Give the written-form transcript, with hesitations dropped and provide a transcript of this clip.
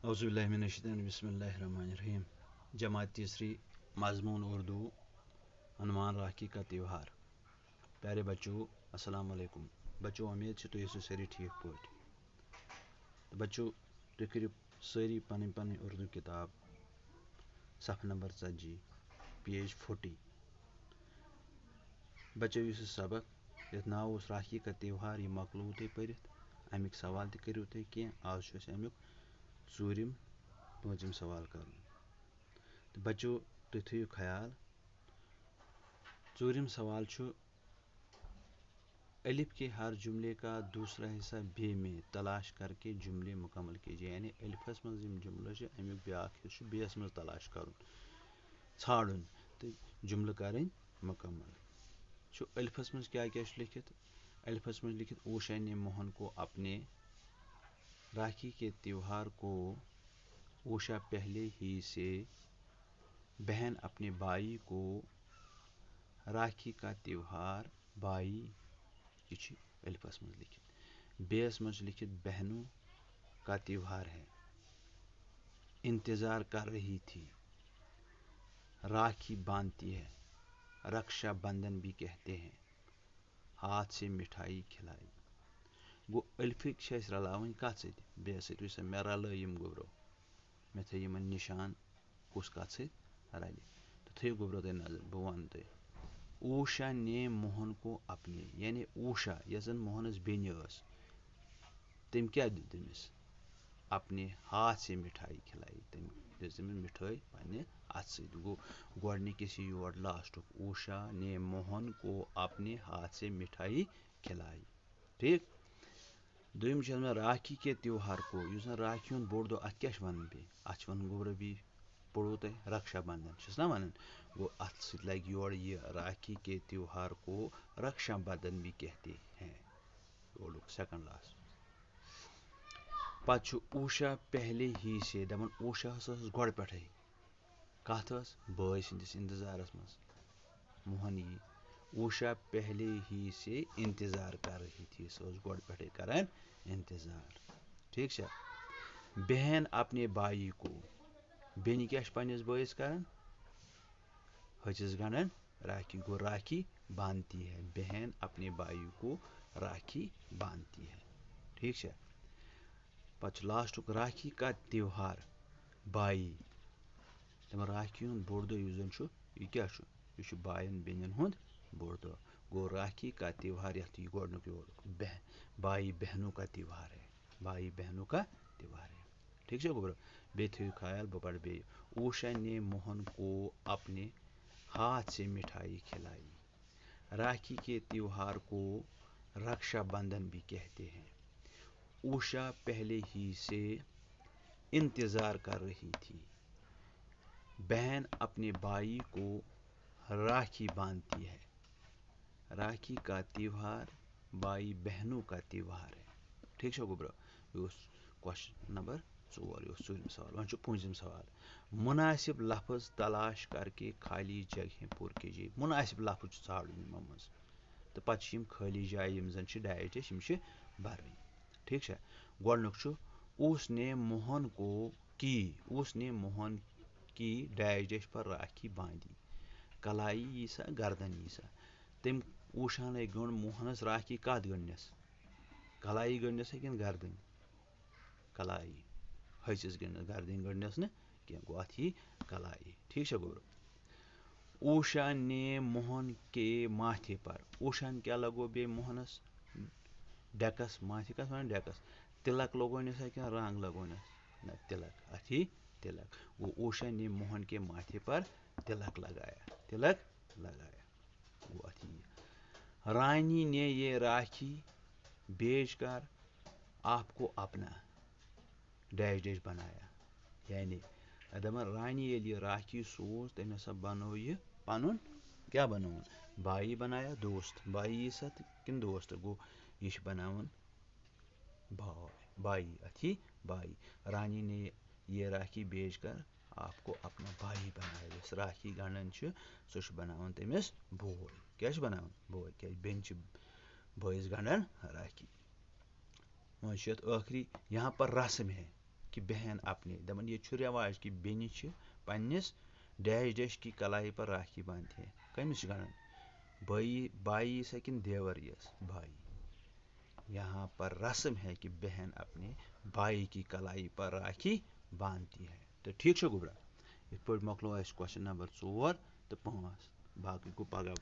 औज़ुबिल्लाहि बिस्मिल्लाहिर्रहमानिर्रहीम। जमात तीसरी, मज़मून उर्दू, हनुमान राखी का त्यौहार। प्यारे बच्चों, अस्सलाम वालेकुम। बच्चों, उम्मीद है तुम सारी ठीक पाट। तो बच्चों, तुम करो सारी पन उर्दू किताब सफ़ नंबर 40, पेज 40। बच्चों, इस सबक ये नाव उस राखी का त्यौहार यह मकलो तुम पढ़ित। अमिक सवाल तरो तुम कह। आज अमुक ूरम पूंचम सवाल कर। तो बच्चों, तुम थो ख्याल ूरम सवाल अलिफ के हर जुमले का दूसरा हिस्सा बे में तलाश करके जुमले मुकम्मल कीजिए। यानी अलिफस मज जुमल अमुक ब्याक हिस्सा बेस मज तलाश कर छाड़न तो जुमल कर मुकम्मल। अलिफस मज क्या क्या लिखित? अलिफस मज लिखित ऊषा ने मोहन को अपने राखी के त्यौहार को ऊषा पहले ही से बहन अपने भाई को राखी का त्यौहार भाई ये अलिफस मज लिखित। बेस मज लिखित बहनों का त्यौहार है, इंतज़ार कर रही थी, राखी बांधती है, रक्षा बंधन भी कहते हैं, हाथ से मिठाई खिलाई। गो अलिफिक रलावन कत सत बेस सत मे रल यम गोब्रो मे थ यमन निशान कुस कत सत रल। तो थो गोब्रो तुम नजर बह वन तुम। ऊषा ने मोहन को अपने यानी ऊषा यह जन मोहनस बेन तम क्या दिस अपने हाथ से मिठाई खिलाई। तम दिस मिठाई पे अथ सत गो गोडनिकस योर लास्ट। ऊषा ने मोहन को अपने हाथ से मिठाई खिलाई। ठीक। दोम राखी के त्यौहार को युस राखी हूं बोड़ दह अत क्या वन बे अत वन गोब्रो बी पढ़ो तुम रक्षाबंधन ना वन। गो अत सत लग योर ये राखी के त्यौहार को रक्षाबंधन भी कहते हैं। सेकंड लास्ट पत ऊषा पहले ही से दपन ऊषा गोड़ पे कत बॉय सिंदिस इंतजारस मज मोहन ये ऊषा पहले ही से इंतजार कर रही थी। सह गोड़ पे करान इंतजार। ठीक है। बहन अपने भाई को बेन क्या पन्निस बॉयस करान हचिस गंडन राखी। गो राखी बांधती है, बहन अपने भाई को राखी बांधती है। ठीक है। पच लास्ट राखी का त्यौहार भाई तम राखी हूं बोड़ दह यह क्या यह बायन बेन हुंद बोड़ दह। गो राखी का त्यौहार ये गोडनुक भाई बहनों का त्यौहार है, भाई बहनों का त्यौहार है। ठीक है गोब्रो। बे थो ख्याल बह पढ़ बे। ऊषा ने मोहन को अपने हाथ से मिठाई खिलाई। राखी के त्यौहार को रक्षाबंधन भी कहते हैं। ऊषा पहले ही से इंतजार कर रही थी, बहन अपने भाई को राखी बांधती है। राखी का त्यौहार भाई बहनों का त्यौहार है। ठीक है गोब्रो। क्वेश्चन नंबर 4 ूरम सवाल। वन पूंजम सवाल। मुनासिब लफ्ज तलाश करके खाली जगह पुर कीजिए। मुनासिब लफ्ज ाड़न यमो मज तो पे खाली जाए यम जन डायट भर। ठीक है। गोडनुक उसने मोहन को की उसने मोहन की डैश डैश पर राखी बांधी। कलाई यीसा गर्दन यीसा तम ऊषा गंड मोहनस राखी कत गंडनस कलाई गंडनस कि गर्दन कलाई हचिस गंडनस गर्दन गंडनस न कह गो अत यी कलाई। ठीक है गोब्रो। ऊषा ने मोहन के माथे पर ऊषा क्या लगो बे मोहनस डेकस माथे कस वन डेकस तिलक लगोनस कि रंग लगोनस न तिलक अत यी तिलक। वो ऊषा ने मोहन के माथे पर तिलक लगाया, तिलक लगाया। वो अत यी। रानी ने ये राखी बेचकर आपको अपना डैश डैश बनाया। यानी दपन रानी ये राखी सूज तम हसा बनो यह पन क्या बनोन भाई बनाया दोस्त भाई यी सा कि दोस्त गो यह बनावन भाई अत यी भाई। रानी ने ये राखी बेचकर आपको अपना भाई बनाया। जिस राखी गंडन सह बनावन तमिस बोय। क्या बनावन बोय क्या बेन भैस गंडन राखी। वह आखिरी यहाँ पर रस्म है कि बहन अपने दपन ये रिवाज कि बेनि पन्निस डैश डैश की कलाई पर राखी बांधती है कमिस गणन भाई सकिन देवर यस भाई यहाँ पर रस्म है कि बहन अपने भाई की कलाई पर राखी बांधती है तो ठीक गुबरा इत पे मकलो क्वेश्चन नंबर 4 तो 5 बाकी को पगह